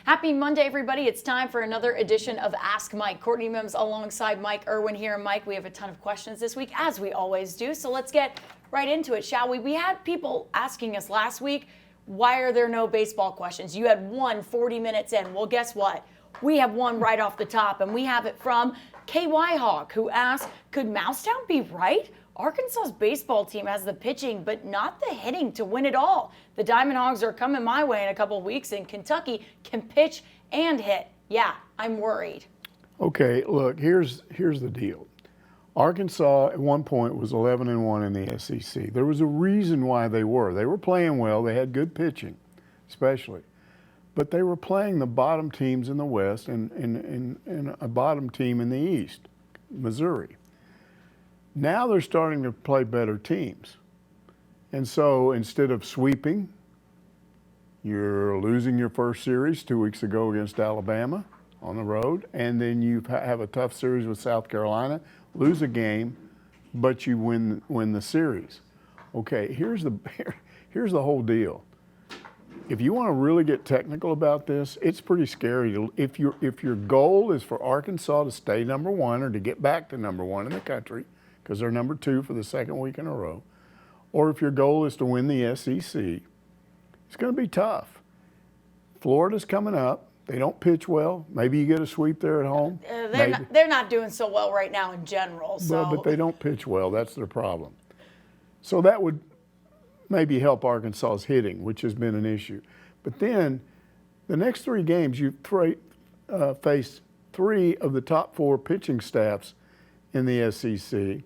Happy Monday, everybody. It's time for another edition of Ask Mike. Courtney Mims alongside Mike Irwin here. And Mike, we have a ton of questions this week, as we always do. So let's get right into it, shall we? We had people asking us last week, why are there no baseball questions? You had one 40 minutes in. Well, guess what? We have one right off the top, and we have it from KY Hawk, who asked, could Mousetown be right? Arkansas's baseball team has the pitching, but not the hitting to win it all. The Diamond Hogs are coming my way in a couple of weeks, and Kentucky can pitch and hit. Yeah, I'm worried. Okay, look, here's the deal. Arkansas at one point was 11-1 in the SEC. There was a reason why they were. They were playing well. They had good pitching, especially. But they were playing the bottom teams in the West and a bottom team in the East, Missouri. Now they're starting to play better teams. And so instead of sweeping, you're losing your first series 2 weeks ago against Alabama on the road, and then you have a tough series with South Carolina, lose a game, but you win the series. Okay, here's the whole deal. If you want to really get technical about this, it's pretty scary. If your goal is for Arkansas to stay number one or to get back to number one in the country, because they're number two for the second week in a row, or if your goal is to win the SEC, it's going to be tough. Florida's coming up. They don't pitch well. Maybe you get a sweep there at home. They're not doing so well right now in general. So. Well, but they don't pitch well. That's their problem. So that would maybe help Arkansas's hitting, which has been an issue. But then the next three games, you face three of the top four pitching staffs in the SEC,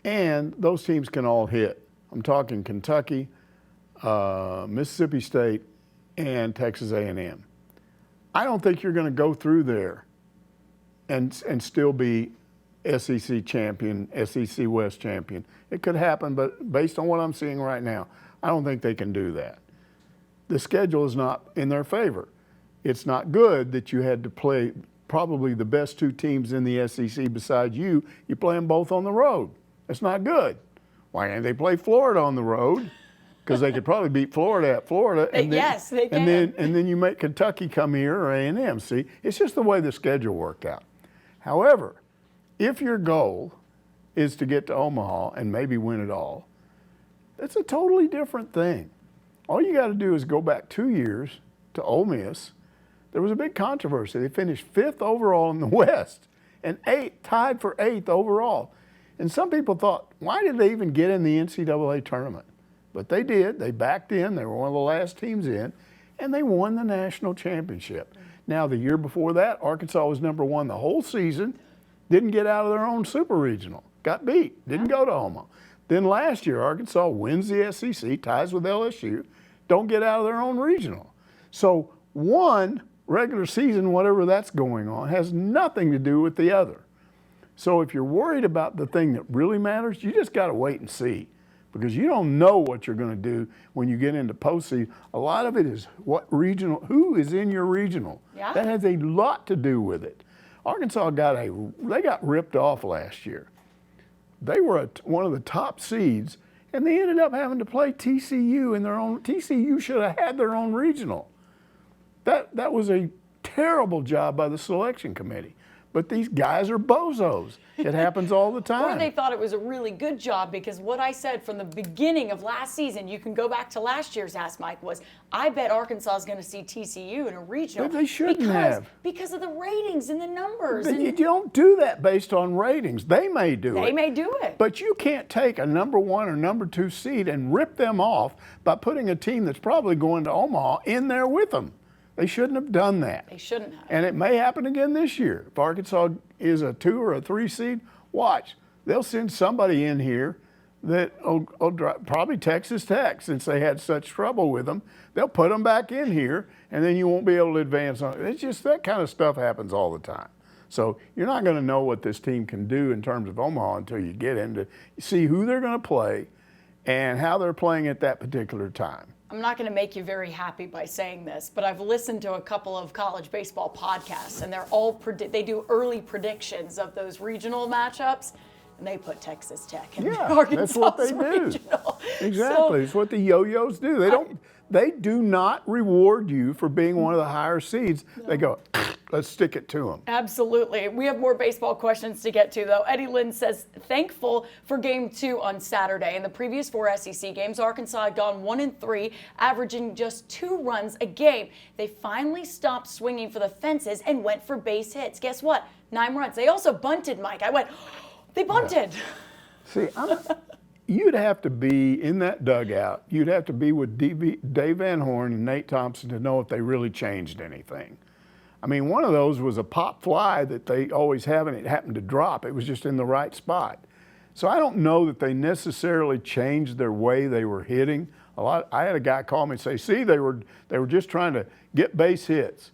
and those teams can all hit. I'm talking Kentucky, Mississippi State, and Texas A&M. I don't think you're going to go through there and still be SEC champion, SEC West champion. It could happen, but based on what I'm seeing right now, I don't think they can do that. The schedule is not in their favor. It's not good that you had to play probably the best two teams in the SEC besides you play them both on the road. That's not good. Why can't they play Florida on the road? Because they could probably beat Florida at Florida. Yes, they can. And then you make Kentucky come here or A&M. See, it's just the way the schedule worked out. However, if your goal is to get to Omaha and maybe win it all, that's a totally different thing. All you got to do is go back 2 years to Ole Miss. There was a big controversy. They finished 5th overall in the West and tied for 8th overall. And some people thought, why did they even get in the NCAA tournament? But they did. They backed in. They were one of the last teams in, and they won the national championship. Now, the year before that, Arkansas was number one the whole season, didn't get out of their own super regional, got beat, didn't go to Omaha. Then last year, Arkansas wins the SEC, ties with LSU, don't get out of their own regional. So one regular season, whatever that's going on, has nothing to do with the other. So if you're worried about the thing that really matters, you just got to wait and see, because you don't know what you're going to do when you get into postseason. A lot of it is who is in your regional. Yeah. That has a lot to do with it. Arkansas got ripped off last year. They were one of the top seeds, and they ended up having to play TCU in their own. TCU should have had their own regional. That was a terrible job by the selection committee. But these guys are bozos. It happens all the time. Or they thought it was a really good job, because what I said from the beginning of last season, you can go back to last year's Ask Mike, was I bet Arkansas is going to see TCU in a regional. But they shouldn't have. Because of the ratings and the numbers. You don't do that based on ratings. They may do it. They may do it. But you can't take a number one or number two seed and rip them off by putting a team that's probably going to Omaha in there with them. They shouldn't have done that. They shouldn't have. And it may happen again this year. If Arkansas is a 2 or a 3 seed, watch. They'll send somebody in here probably Texas Tech, since they had such trouble with them. They'll put them back in here, and then you won't be able to advance on it. It's just that kind of stuff happens all the time. So you're not going to know what this team can do in terms of Omaha until you get into see who they're going to play and how they're playing at that particular time. I'm not going to make you very happy by saying this, but I've listened to a couple of college baseball podcasts, and they're all they do early predictions of those regional matchups, and they put Texas Tech in Arkansas. That's what they do. Regional. Exactly, it's what the yo-yos do. They do not reward you for being one of the higher seeds. No. They go, let's stick it to them. Absolutely. We have more baseball questions to get to, though. Eddie Lynn says, thankful for Game 2 on Saturday. In the previous 4 SEC games, Arkansas had gone 1-3, averaging just 2 runs a game. They finally stopped swinging for the fences and went for base hits. Guess what? 9 runs. They also bunted, Mike. I went, they bunted. Yeah. See, you'd have to be in that dugout. You'd have to be with Dave Van Horn and Nate Thompson to know if they really changed anything. I mean, one of those was a pop fly that they always have, and it happened to drop. It was just in the right spot. So I don't know that they necessarily changed their way they were hitting. I had a guy call me and say, see, they were just trying to get base hits.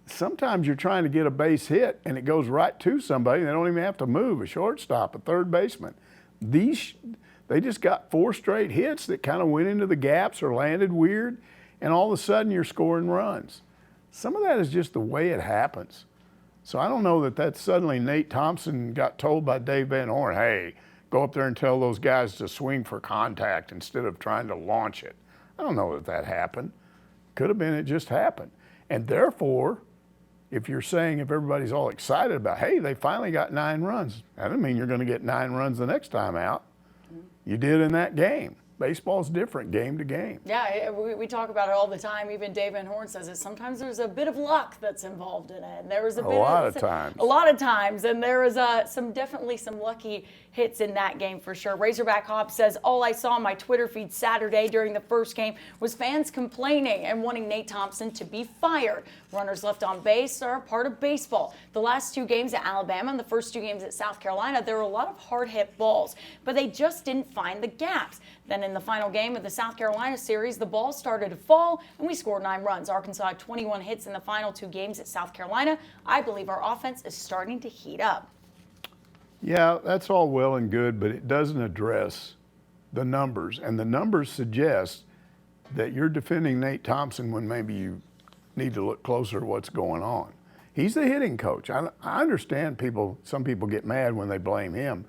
Sometimes you're trying to get a base hit, and it goes right to somebody, and they don't even have to move, a shortstop, a third baseman. They just got 4 straight hits that kind of went into the gaps or landed weird, and all of a sudden you're scoring runs. Some of that is just the way it happens. So I don't know that suddenly Nate Thompson got told by Dave Van Horn, hey, go up there and tell those guys to swing for contact instead of trying to launch it. I don't know that happened. Could have been it just happened. And therefore, if you're saying if everybody's all excited about, hey, they finally got 9 runs, that doesn't mean you're going to get 9 runs the next time out. You did in that game. Baseball's different game to game. Yeah, we talk about it all the time. Even Dave Van Horn says it. Sometimes there's a bit of luck that's involved in it. And there was a lot of times. And there was definitely some lucky hits in that game for sure. Razorback Hobbs says, all I saw on my Twitter feed Saturday during the first game was fans complaining and wanting Nate Thompson to be fired. Runners left on base are a part of baseball. The last 2 games at Alabama and the first 2 games at South Carolina, there were a lot of hard hit balls, but they just didn't find the gaps. Then in the final game of the South Carolina series, the ball started to fall and we scored 9 runs. Arkansas had 21 hits in the final 2 games at South Carolina. I believe our offense is starting to heat up. Yeah, that's all well and good, but it doesn't address the numbers. And the numbers suggest that you're defending Nate Thompson when maybe you need to look closer at what's going on. He's the hitting coach. I understand some people get mad when they blame him.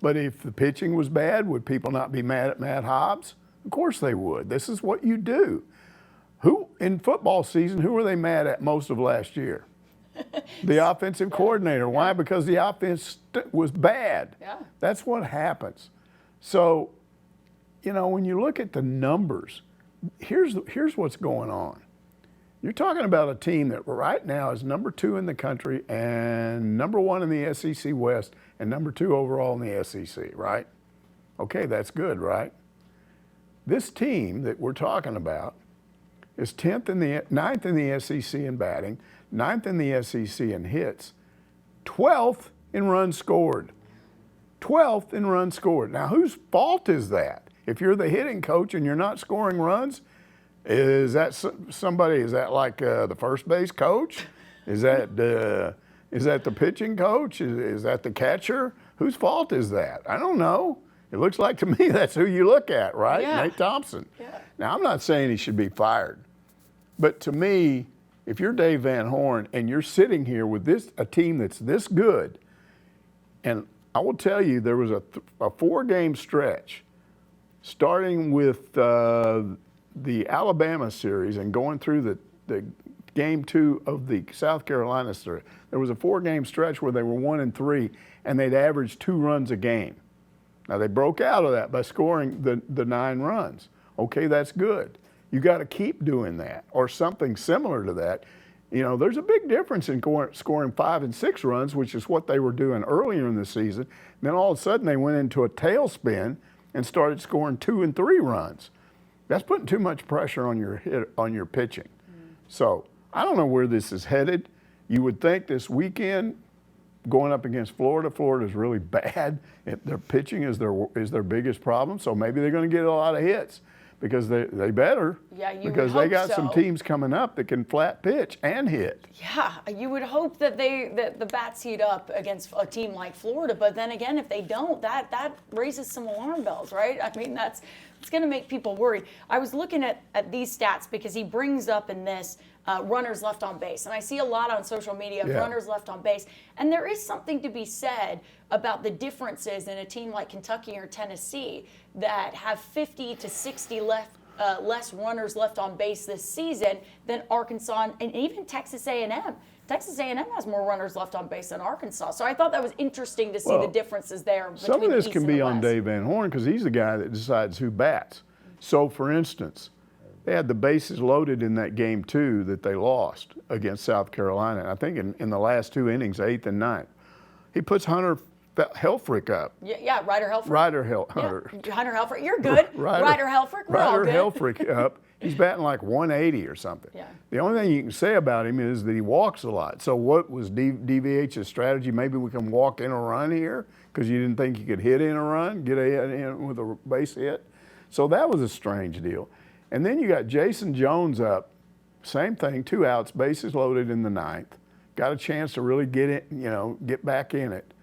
But if the pitching was bad, would people not be mad at Matt Hobbs? Of course they would. This is what you do. Who, in football season, who were they mad at most of last year? The offensive coordinator. Why? Because the offense was bad. Yeah. That's what happens. So, when you look at the numbers, here's what's going on. You're talking about a team that right now is number 2 in the country and number 1 in the SEC West and number 2 overall in the SEC, right? Okay, that's good, right? This team that we're talking about is 9th in the SEC in batting, 9th in the SEC in hits, 12th in runs scored. 12th in runs scored. Now, whose fault is that? If you're the hitting coach and you're not scoring runs, is that somebody? Is that like the first base coach? Is that the pitching coach? Is that the catcher? Whose fault is that? I don't know. It looks like to me that's who you look at, right? Yeah. Nate Thompson. Yeah. Now, I'm not saying he should be fired, but to me, if you're Dave Van Horn and you're sitting here with a team that's this good, and I will tell you there was a 4-game stretch starting with the Alabama series and going through the game 2 of the South Carolina series. There was a 4-game stretch where they were 1-3 and they'd averaged 2 runs a game. Now they broke out of that by scoring the 9 runs. Okay, that's good. You got to keep doing that or something similar to that. There's a big difference in scoring 5 and 6 runs, which is what they were doing earlier in the season. And then all of a sudden they went into a tailspin and started scoring 2 and 3 runs. That's putting too much pressure on your pitching. So I don't know where this is headed. You would think this weekend going up against Florida. Florida is really bad. Their pitching is their biggest problem. So maybe they're going to get a lot of hits because they better. Yeah, you would because they hope got so. some teams coming up that can flat pitch and hit. Yeah, you would hope that the bats heat up against a team like Florida. But then again, if they don't, that raises some alarm bells, right? I mean, it's going to make people worried. I was looking at these stats because he brings up in this runners left on base. And I see a lot on social media of runners left on base. And there is something to be said about the differences in a team like Kentucky or Tennessee that have 50 to 60 less runners left on base this season than Arkansas and even Texas A&M. Texas A&M has more runners left on base than Arkansas. So I thought that was interesting to see the differences there between some of this the East can and be the on West. Dave Van Horn because he's the guy that decides who bats. So, for instance, they had the bases loaded in that game 2 that they lost against South Carolina. I think in the last 2 innings, 8th and 9th. He puts Hunter Helfrich up. Yeah, Ryder Helfrich. Hunter. Yeah, Hunter Helfrich. You're good. Ryder Helfrich. We're all Ryder good. Helfrich up. He's batting like 180 or something. Yeah. The only thing you can say about him is that he walks a lot. So what was DVH's strategy? Maybe we can walk in a run here because you didn't think you could hit in a run, get in with a base hit. So that was a strange deal. And then you got Jason Jones up, same thing, 2 outs, bases loaded in the 9th. Got a chance to really get it, get back in it.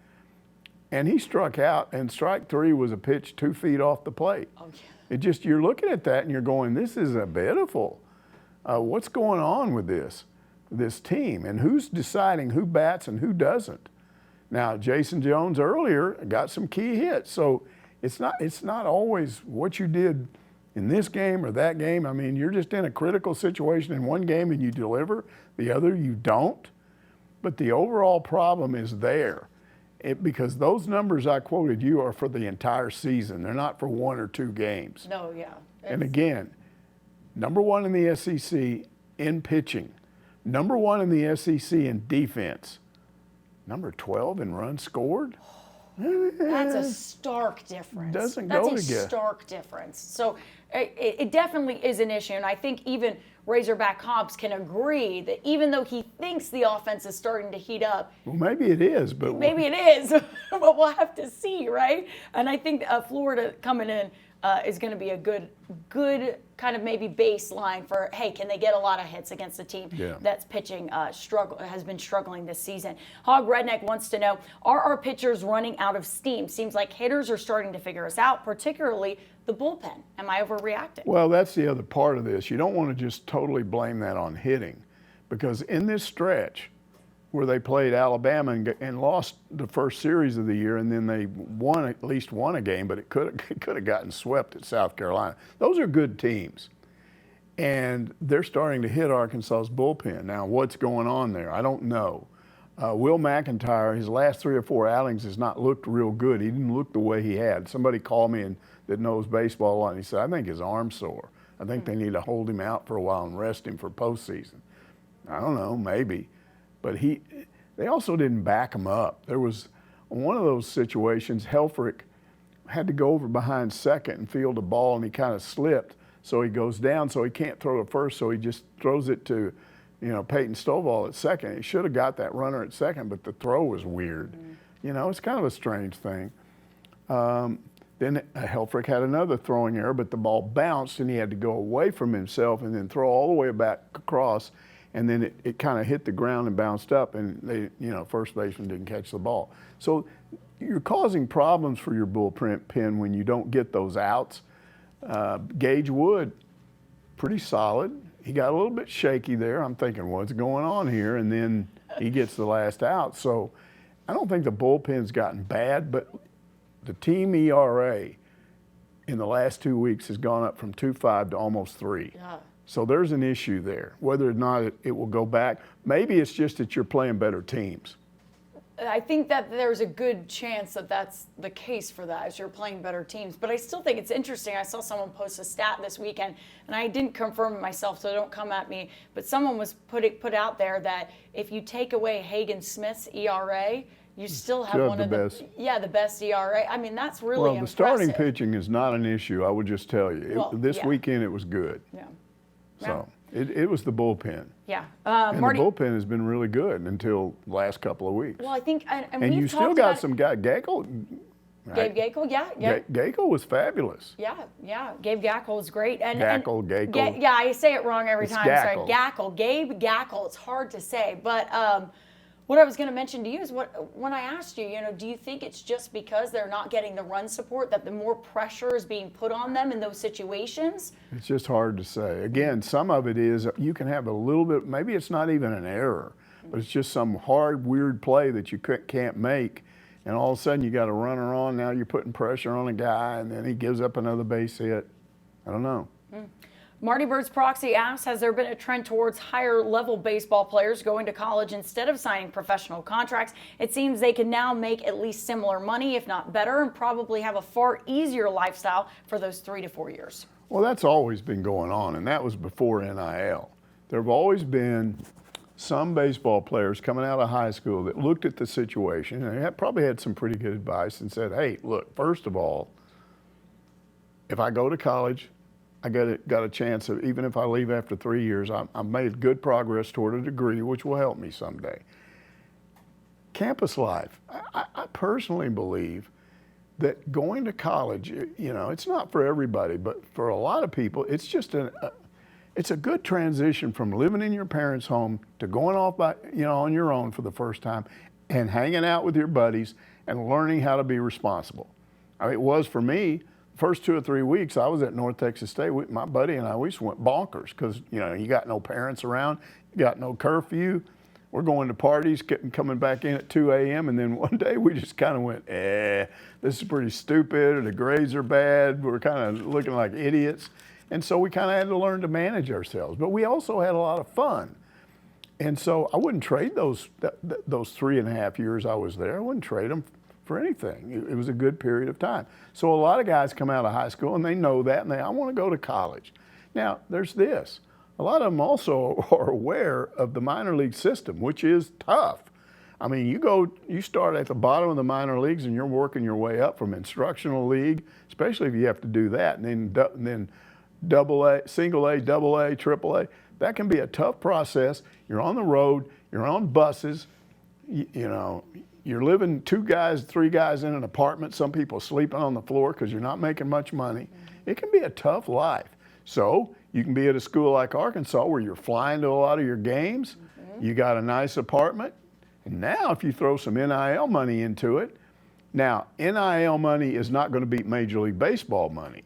And he struck out, and strike 3 was a pitch 2 feet off the plate. Oh, yeah. It just, you're looking at that and you're going, this is a pitiful. What's going on with this team? And who's deciding who bats and who doesn't? Now, Jason Jones earlier got some key hits. So it's not always what you did in this game or that game. I mean, you're just in a critical situation in one game and you deliver, the other you don't. But the overall problem is there. Because those numbers I quoted you are for the entire season. They're not for 1 or 2 games. No, yeah. And again, number 1 in the SEC in pitching, number 1 in the SEC in defense, number 12 in runs scored. That's a stark difference. Doesn't That's go a together. stark difference. So it definitely is an issue. And I think even Razorback Hobbs can agree that even though he thinks the offense is starting to heat up, Well, maybe it is, but maybe it is, but we'll have to see, right? And I think Florida coming in is going to be a good kind of maybe baseline for, hey, can they get a lot of hits against a team that's pitching has been struggling this season. Hog Redneck wants to know, are our pitchers running out of steam? Seems like hitters are starting to figure us out, particularly the bullpen. Am I overreacting? Well, that's the other part of this. You don't want to just totally blame that on hitting, because in this stretch where they played Alabama and lost the first series of the year, and then they at least won a game, but it could have gotten swept at South Carolina. Those are good teams, and they're starting to hit Arkansas's bullpen. Now, what's going on there? I don't know. Will McIntyre, his last 3 or 4 outings has not looked real good. He didn't look the way he had. Somebody called me that knows baseball a lot, and he said, I think his arm's sore. I think they need to hold him out for a while and rest him for postseason. I don't know, maybe. But they also didn't back him up. There was one of those situations, Helfrich had to go over behind second and field a ball, and he kind of slipped. So he goes down, so he can't throw to first, so he just throws it to Peyton Stovall at second. He should have got that runner at second, but the throw was weird. It's kind of a strange thing. Then Helfrich had another throwing error, but the ball bounced, and he had to go away from himself and then throw all the way back across, and then it kind of hit the ground and bounced up, and first baseman didn't catch the ball. So you're causing problems for your bullpen when you don't get those outs. Gage Wood, pretty solid. He got a little bit shaky there. I'm thinking, what's going on here? And then he gets the last out. So I don't think the bullpen's gotten bad, but the team ERA in the last 2 weeks has gone up from 2.5 to almost 3. Yeah. So there's an issue there. Whether or not it will go back, maybe it's just that you're playing better teams. I think that there's a good chance that that's the case for that, as you're playing better teams. But I still think it's interesting. I saw someone post a stat this weekend, and I didn't confirm it myself, so don't come at me. But someone was put out there that if you take away Hagen Smith's ERA, you still have one of the best ERA. I mean, that's really impressive. The starting pitching is not an issue, I would just tell you. This weekend it was good. Yeah. So it was the bullpen. Yeah. And Marty, the bullpen has been really good until the last couple of weeks. well, I think, And you still got some guy, Gackle. Gabe Gackle, yeah. Gackle was fabulous. Yeah. Gabe Gackle was great. Gackle. Yeah, I say it wrong every It's time. Gackle. Sorry, Gackle. Gabe Gackle. It's hard to say. But what I was going to mention to you is when I asked you, do you think it's just because they're not getting the run support that the more pressure is being put on them in those situations? It's just hard to say. Again, some of it is you can have a little bit, maybe it's not even an error, but it's just some hard, weird play that you can't make. And all of a sudden you got a runner on, now you're putting pressure on a guy, and then he gives up another base hit. I don't know. Marty Bird's Proxy asks, has there been a trend towards higher level baseball players going to college instead of signing professional contracts? It seems they can now make at least similar money, if not better, and probably have a far easier lifestyle for those 3 to 4 years. Well, that's always been going on, and that was before NIL. There have always been some baseball players coming out of high school that looked at the situation and probably had some pretty good advice and said, hey, look, first of all, if I go to college, I got a chance of, even if I leave after 3 years, I've made good progress toward a degree, which will help me someday. Campus life, I personally believe that going to college, you know, it's not for everybody, but for a lot of people, it's just it's a good transition from living in your parents' home to going off on your own for the first time and hanging out with your buddies and learning how to be responsible. I mean, it was for me. First 2 or 3 weeks, I was at North Texas State. My buddy and I, we just went bonkers because, you know, you got no parents around, you got no curfew. We're going to parties, coming back in at 2 a.m. And then one day we just kind of went, this is pretty stupid. The grades are bad. We're kind of looking like idiots. And so we kind of had to learn to manage ourselves. But we also had a lot of fun. And so I wouldn't trade those 3.5 years I was there. I wouldn't trade them for anything. It was a good period of time. So a lot of guys come out of high school and they know that and I want to go to college. Now, there's this. A lot of them also are aware of the minor league system, which is tough. I mean, you start at the bottom of the minor leagues and you're working your way up from instructional league, especially if you have to do that, and then double A, single A, double A, triple A. That can be a tough process. You're on the road, you're on buses, you know, you're living 2 guys, 3 guys in an apartment, some people sleeping on the floor because you're not making much money. It can be a tough life. So you can be at a school like Arkansas where you're flying to a lot of your games, you got a nice apartment, and now if you throw some NIL money into it, now NIL money is not going to beat Major League Baseball money,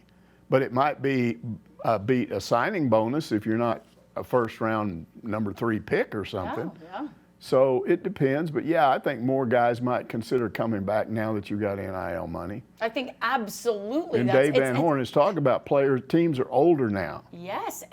but it might beat a signing bonus if you're not a first round number 3 pick or something. Yeah. So it depends, but yeah, I think more guys might consider coming back now that you got NIL money. I think absolutely. And Dave Van Horn is talking about teams are older now. Yes,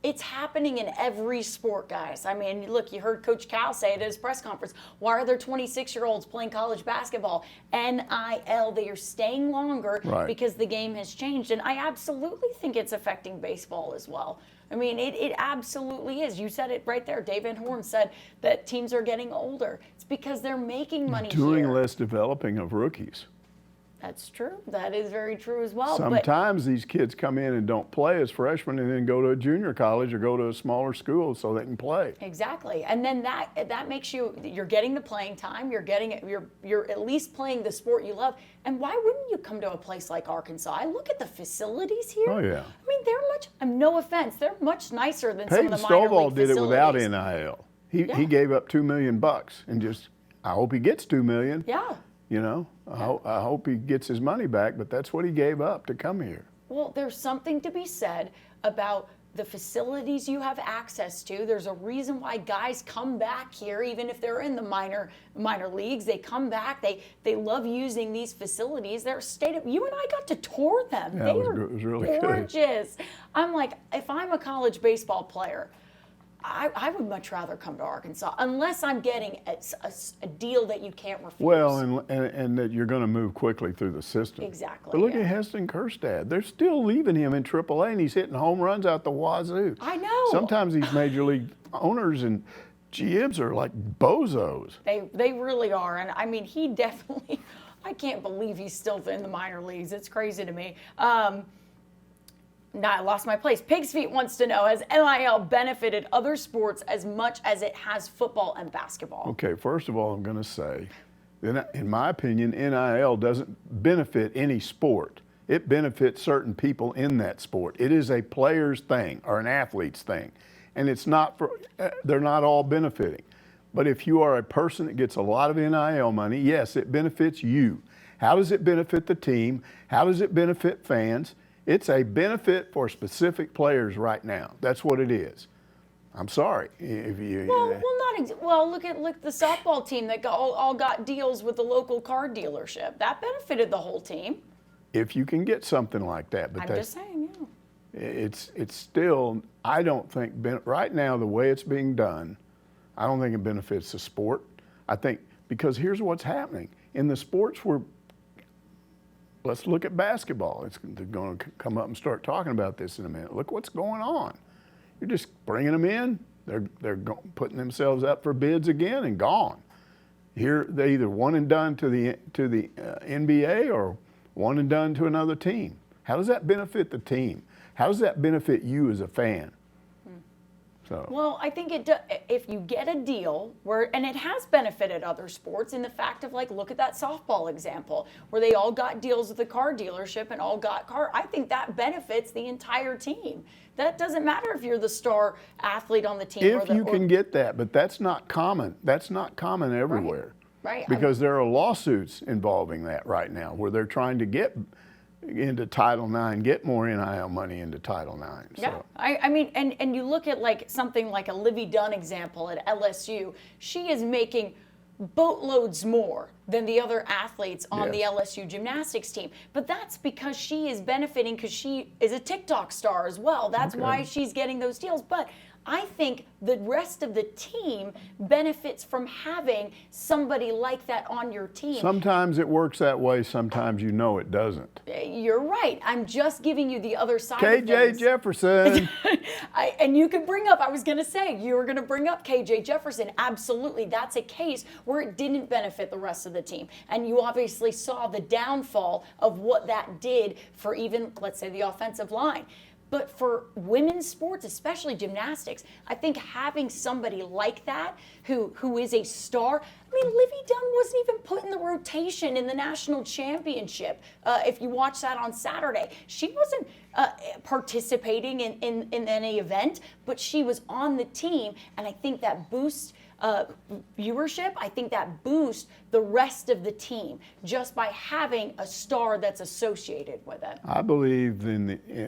it's happening in every sport, guys. I mean, look, you heard Coach Cal say it at his press conference. Why are there 26-year-olds playing college basketball? NIL, they are staying longer because the game has changed. And I absolutely think it's affecting baseball as well. I mean, it absolutely is. You said it right there. Dave Van Horn said that teams are getting older. It's because they're making money doing here. less developing of rookies. That's true. That is very true as well. Sometimes these kids come in and don't play as freshmen and then go to a junior college or go to a smaller school so they can play. Exactly. And then that makes you're getting the playing time, you're at least playing the sport you love. And why wouldn't you come to a place like Arkansas? I look at the facilities here. Oh, yeah. I mean, no offense, they're much nicer than some of the minor Peyton Stovall league did it without facilities. NIL. He gave up $2 million and just, I hope he gets $2 million. Yeah. You know, I hope he gets his money back, but that's what he gave up to come here. Well, there's something to be said about the facilities you have access to. There's a reason why guys come back here, even if they're in the minor leagues. They come back. They love using these facilities. They're you and I got to tour them. Yeah, they it was really gorgeous. Good. I'm like, if I'm a college baseball player, I would much rather come to Arkansas unless I'm getting a deal that you can't refuse. Well, and that you're going to move quickly through the system. Exactly. But look at Heston Kjerstad. They're still leaving him in AAA, and he's hitting home runs out the wazoo. I know. Sometimes these major league owners and GMs are like bozos. They really are. And I mean, he definitely, I can't believe he's still in the minor leagues. It's crazy to me. I lost my place. Pig's Feet wants to know, has NIL benefited other sports as much as it has football and basketball? Okay, first of all, I'm going to say, in my opinion, NIL doesn't benefit any sport. It benefits certain people in that sport. It is a player's thing or an athlete's thing. And it's not they're not all benefiting. But if you are a person that gets a lot of NIL money, yes, it benefits you. How does it benefit the team? How does it benefit fans? It's a benefit for specific players right now. That's what it is. I'm sorry. Look at the softball team that all got deals with the local car dealership. That benefited the whole team. If you can get something like that, but I'm just saying, yeah. it's still, I don't think, right now, the way it's being done, I don't think it benefits the sport. I think, because here's what's happening. In the sports where, let's look at basketball. They're going to come up and start talking about this in a minute. Look what's going on. You're just bringing them in. They're putting themselves up for bids again and gone. Here, they either one and done to the NBA or one and done to another team. How does that benefit the team? How does that benefit you as a fan? So. Well, I think if you get a deal where, and it has benefited other sports in the fact of, like, look at that softball example where they all got deals with the car dealership and all got I think that benefits the entire team. That doesn't matter if you're the star athlete on the team. If you can get that, but that's not common. That's not common everywhere. Right. Because there are lawsuits involving that right now where they're trying to get into Title IX, get more NIL money into Title IX. Yeah, So. I mean, and you look at like something like a Livy Dunn example at LSU. She is making boatloads more than the other athletes on the LSU gymnastics team. But that's because she is benefiting because she is a TikTok star as well. That's why she's getting those deals. But I think the rest of the team benefits from having somebody like that on your team. Sometimes it works that way, sometimes you know it doesn't. You're right. I'm just giving you the other side of things. KJ Jefferson. And you could bring up, I was going to say, you were going to bring up KJ Jefferson. Absolutely. That's a case where it didn't benefit the rest of the team. And you obviously saw the downfall of what that did for even, let's say, the offensive line. But for women's sports, especially gymnastics, I think having somebody like that who is a star. I mean, Livy Dunn wasn't even put in the rotation in the national championship. If you watch that on Saturday, she wasn't participating in any event, but she was on the team, and I think that boosts viewership. I think that boosts the rest of the team just by having a star that's associated with it. I believe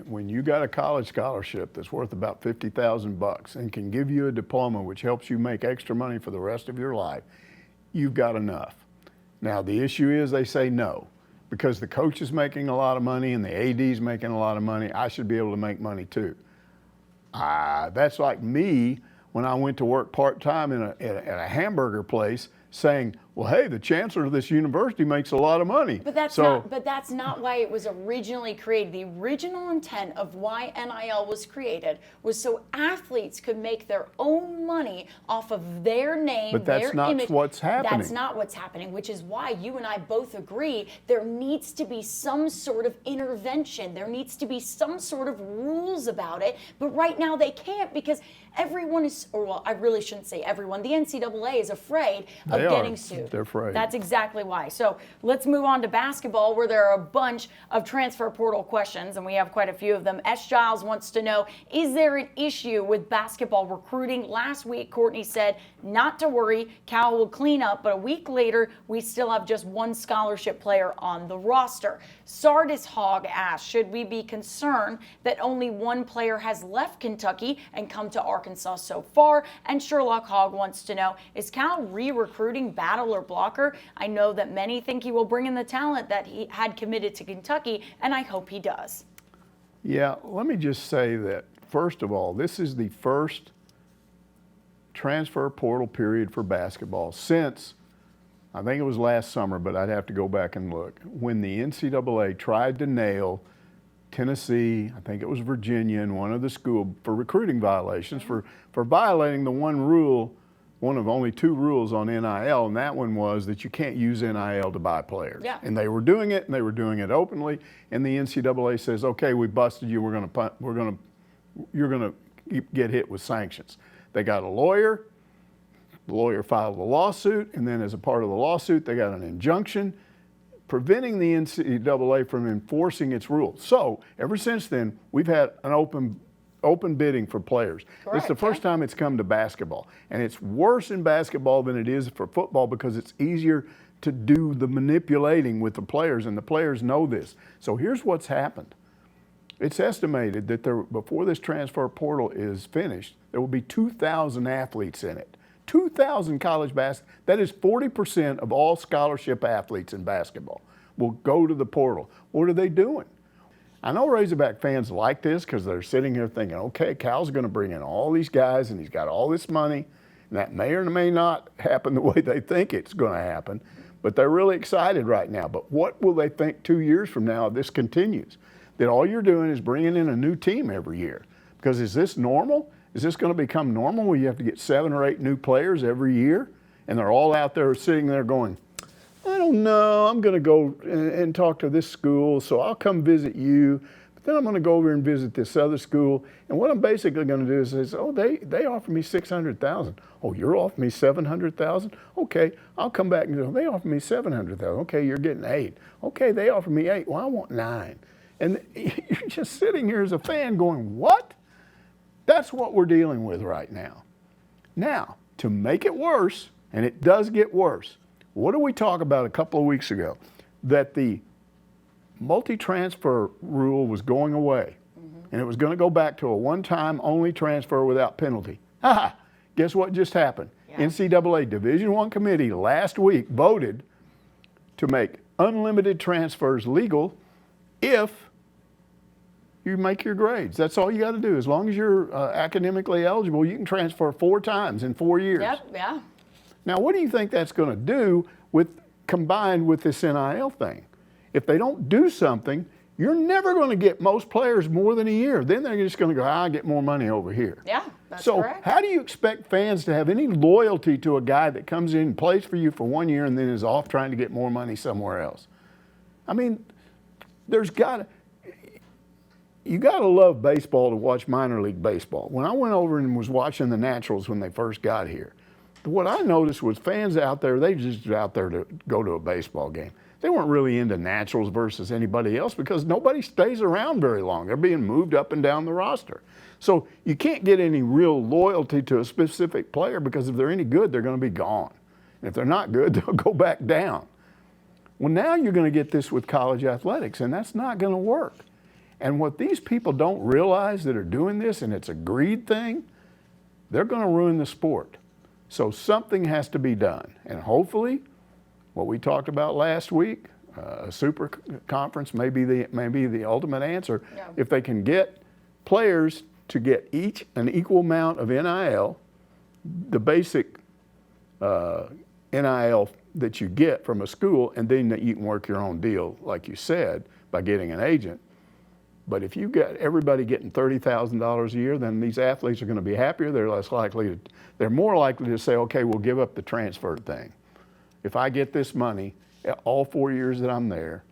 when you got a college scholarship that's worth about $50,000 and can give you a diploma which helps you make extra money for the rest of your life, you've got enough. Now the issue is they say no, because the coach is making a lot of money and the AD is making a lot of money. I should be able to make money too. That's like me when I went to work part-time at a hamburger place saying, well, hey, the chancellor of this university makes a lot of money. But that's not why it was originally created. The original intent of why NIL was created was so athletes could make their own money off of their name, but that's their not image. What's happening. That's not what's happening, which is why you and I both agree there needs to be some sort of intervention. There needs to be some sort of rules about it. But right now they can't because everyone is, or well, I really shouldn't say everyone. The NCAA is afraid of getting sued. They're afraid. That's exactly why. So let's move on to basketball, where there are a bunch of transfer portal questions, and we have quite a few of them. S. Giles wants to know, is there an issue with basketball recruiting? Last week, Courtney said, not to worry, Cal will clean up, but a week later, we still have just one scholarship player on the roster. Sardis Hogg asked, should we be concerned that only one player has left Kentucky and come to Arkansas so far? And Sherlock Hogg wants to know, is Cal re-recruiting battle or blocker? I know that many think he will bring in the talent that he had committed to Kentucky, and I hope he does. Yeah, let me just say that, first of all, this is the first transfer portal period for basketball since, I think it was last summer, but I'd have to go back and look, when the NCAA tried to nail Tennessee, I think it was Virginia, and one of the school for recruiting violations, for violating the one rule, one of only two rules on NIL, and that one was that you can't use NIL to buy players. Yeah. And they were doing it, and they were doing it openly, and the NCAA says, okay, we busted you, you're gonna get hit with sanctions. They got a lawyer, the lawyer filed a lawsuit, and then as a part of the lawsuit, they got an injunction preventing the NCAA from enforcing its rules. So ever since then, we've had an open bidding for players. Correct, it's the first time it's come to basketball. And it's worse in basketball than it is for football because it's easier to do the manipulating with the players, and the players know this. So here's what's happened. It's estimated that before this transfer portal is finished, there will be 2,000 athletes in it. 2,000 college basketball. That is 40% of all scholarship athletes in basketball will go to the portal. What are they doing? I know Razorback fans like this because they're sitting here thinking, okay, Cal's going to bring in all these guys and he's got all this money. And that may or may not happen the way they think it's going to happen. But they're really excited right now. But what will they think 2 years from now if this continues? That all you're doing is bringing in a new team every year. Because is this normal? Is this going to become normal where you have to get 7 or 8 new players every year? And they're all out there sitting there going, I don't know, I'm going to go and talk to this school, so I'll come visit you. But then I'm going to go over and visit this other school. And what I'm basically going to do is say, oh, they offer me $600,000. Oh, you're offering me $700,000? Okay, I'll come back and go, they offer me $700,000. Okay, you're getting 8. Okay, they offer me 8. Well, I want 9. And you're just sitting here as a fan going, what? That's what we're dealing with right now. Now, to make it worse, and it does get worse, what did we talk about a couple of weeks ago? That the multi-transfer rule was going away, and it was going to go back to a one-time only transfer without penalty. Ha! Guess what just happened? Yeah. NCAA Division I committee last week voted to make unlimited transfers legal if you make your grades. That's all you got to do. As long as you're academically eligible, you can transfer 4 times in 4 years. Yep, yeah. Now, what do you think that's going to do combined with this NIL thing? If they don't do something, you're never going to get most players more than a year. Then they're just going to go, I get more money over here. Yeah, that's So correct. how do you expect fans to have any loyalty to a guy that comes in and plays for you for 1 year and then is off trying to get more money somewhere else? I mean, you got to love baseball to watch minor league baseball. When I went over and was watching the Naturals when they first got here, what I noticed was fans out there, they just out there to go to a baseball game. They weren't really into Naturals versus anybody else because nobody stays around very long. They're being moved up and down the roster. So you can't get any real loyalty to a specific player because if they're any good, they're going to be gone. And if they're not good, they'll go back down. Well, now you're going to get this with college athletics, and that's not going to work. And what these people don't realize that are doing this, and it's a greed thing, they're going to ruin the sport. So something has to be done. And hopefully, what we talked about last week, a super conference may be the ultimate answer. Yeah. If they can get players to get each an equal amount of NIL, the basic NIL that you get from a school, and then that you can work your own deal, like you said, by getting an agent. But if you get everybody getting $30,000 a year, then these athletes are going to be happier. They're more likely to say, okay, we'll give up the transfer thing. If I get this money, all 4 years that I'm there,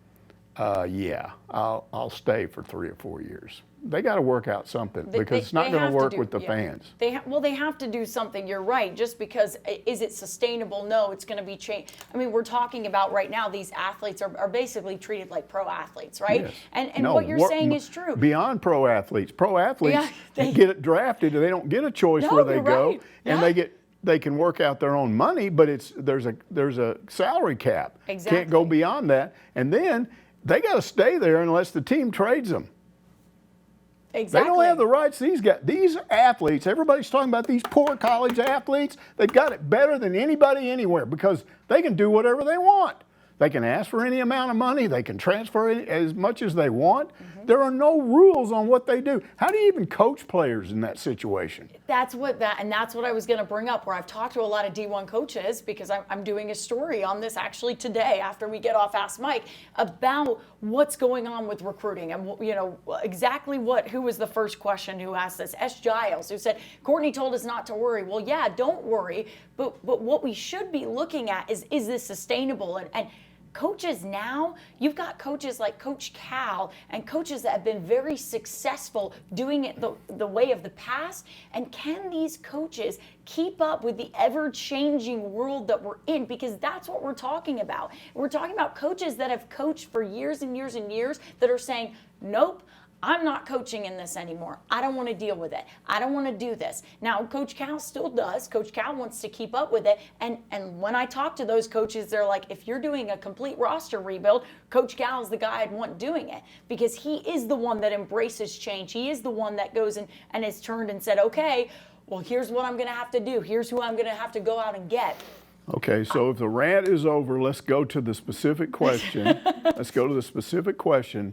I'll stay for 3 or 4 years. They got to work out something because it's not going to work with the fans. They have to do something. You're right. Just because, is it sustainable? No, it's going to be changed. I mean, we're talking about right now, these athletes are basically treated like pro athletes, right? Yes. And what you're saying is true. Beyond pro athletes they get drafted. They don't get a choice where they go, right. And they can work out their own money, but there's a salary cap. Exactly. Can't go beyond that, and then they got to stay there unless the team trades them. Exactly. They don't have the rights. These athletes, everybody's talking about these poor college athletes. They've got it better than anybody anywhere because they can do whatever they want. They can ask for any amount of money. They can transfer as much as they want. Mm-hmm. There are no rules on what they do. How do you even coach players in that situation? That's what I was going to bring up, where I've talked to a lot of D1 coaches because I'm doing a story on this actually today after we get off Ask Mike about what's going on with recruiting and exactly who was the first question who asked this? S. Giles, who said, Courtney told us not to worry. Well, yeah, don't worry, but what we should be looking at is this sustainable? And coaches now, you've got coaches like Coach Cal and coaches that have been very successful doing it the way of the past. And can these coaches keep up with the ever-changing world that we're in? Because that's what we're talking about. We're talking about coaches that have coached for years and years and years that are saying, nope, I'm not coaching in this anymore. I don't want to deal with it. I don't want to do this. Now, Coach Cal still does. Coach Cal wants to keep up with it. And when I talk to those coaches, they're like, if you're doing a complete roster rebuild, Coach Cal is the guy I'd want doing it because he is the one that embraces change. He is the one that goes and has turned and said, okay, well, here's what I'm going to have to do. Here's who I'm going to have to go out and get. Okay, so if the rant is over, let's go to the specific question. Let's go to the specific question.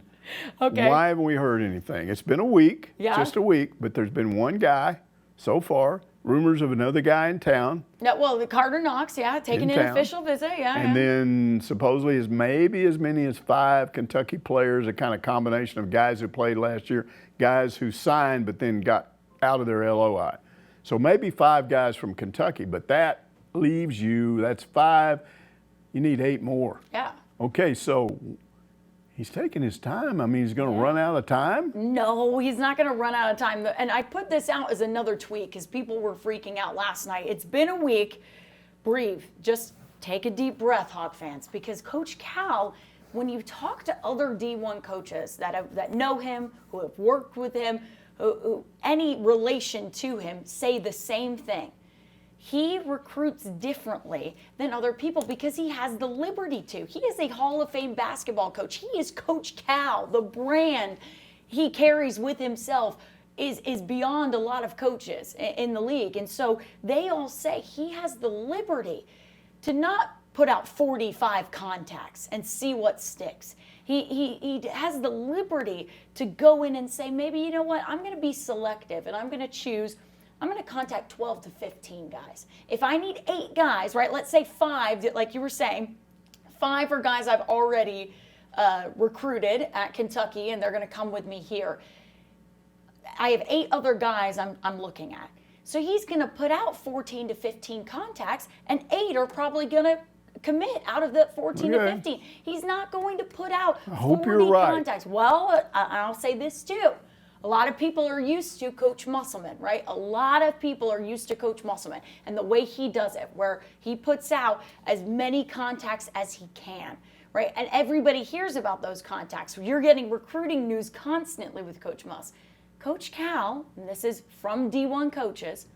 Okay. Why haven't we heard anything? It's been a week, Yeah. just a week, but there's been one guy so far. Rumors of another guy in town. No, well, the Carter Knox, taking In an town. official visit, And then supposedly maybe as many as 5 Kentucky players, a kind of combination of guys who played last year, guys who signed but then got out of their LOI. So maybe 5 guys from Kentucky, but that leaves you, that's 5, you need 8 more. Yeah. Okay, so he's taking his time. I mean, he's going to run out of time? No, he's not going to run out of time. And I put this out as another tweet because people were freaking out last night. It's been a week. Breathe. Just take a deep breath, Hawk fans, because Coach Cal, when you talk to other D1 coaches that know him, who have worked with him, who any relation to him, say the same thing. He recruits differently than other people because he has the liberty to. He is a Hall of Fame basketball coach. He is Coach Cal. The brand he carries with himself is beyond a lot of coaches in the league. And so they all say he has the liberty to not put out 45 contacts and see what sticks. He has the liberty to go in and say, maybe, you know what, I'm going to be selective and I'm going to contact 12 to 15 guys. If I need 8 guys, right, let's say 5, like you were saying, 5 are guys I've already recruited at Kentucky and they're going to come with me here. I have 8 other guys I'm looking at. So he's going to put out 14 to 15 contacts and 8 are probably going to commit out of the 14 to 15. He's not going to put out 40 contacts. Well, I'll say this too. A lot of people are used to Coach Musselman, right? A lot of people are used to Coach Musselman and the way he does it, where he puts out as many contacts as he can, right? And everybody hears about those contacts. You're getting recruiting news constantly with Coach Muss. Coach Cal, and this is from D1 coaches,